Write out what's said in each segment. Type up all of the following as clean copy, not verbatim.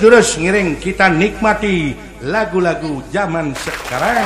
Jurus ngiring kita nikmati lagu-lagu zaman sekarang.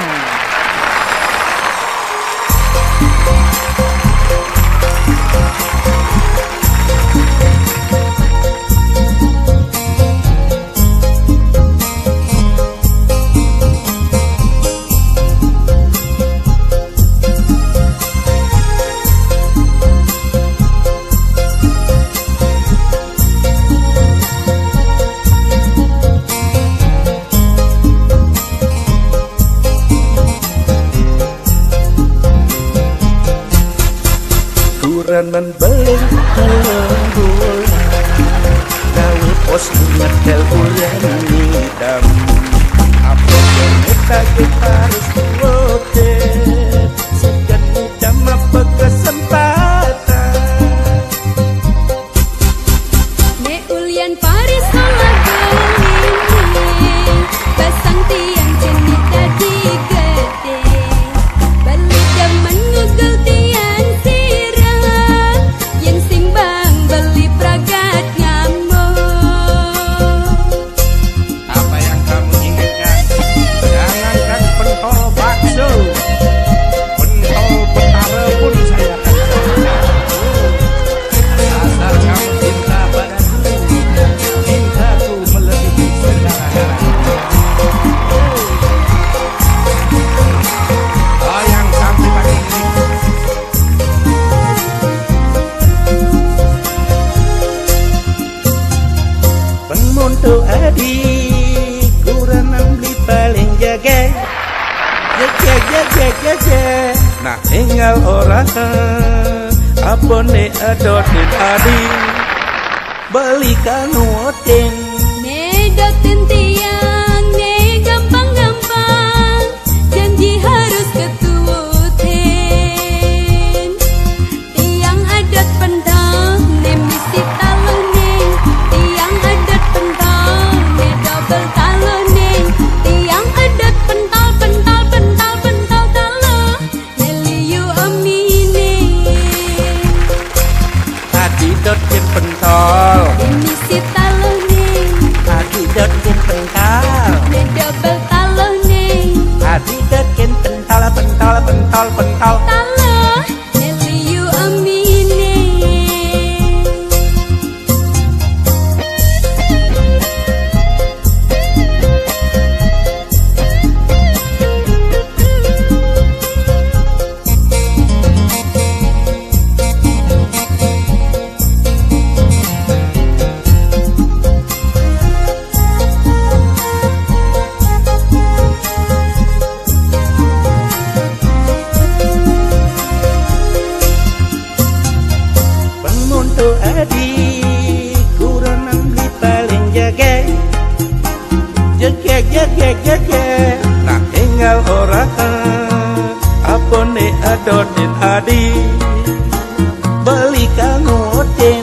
Kuranan beling lembur gawe pos ngetel bulan ngidam apa kita harus bote segan ngidam apa kesempatan ne ulian Paris olah gelini pasang tiang jenis tadi gede balik zaman ngugel tiang untuk adik kuranan beli paling jaga nah tinggal orang apa ne adotin adik beli kanuotin ne dotin tiang ne gampang-gampang janji harus keturutin tiang adat pentang ne misi taloning tiang adat pentang ne double taloning tiang adat pental pental pental pental talo ne liu amine tadi dotin pentol ne misi taloning tadi dotin pental ne double taloning tadi dotin pental pental pental pental talo ne liu amine. Untuk adik kuranan beli paling jaga nah tinggal orang apa ne adotin adik beli kanuotin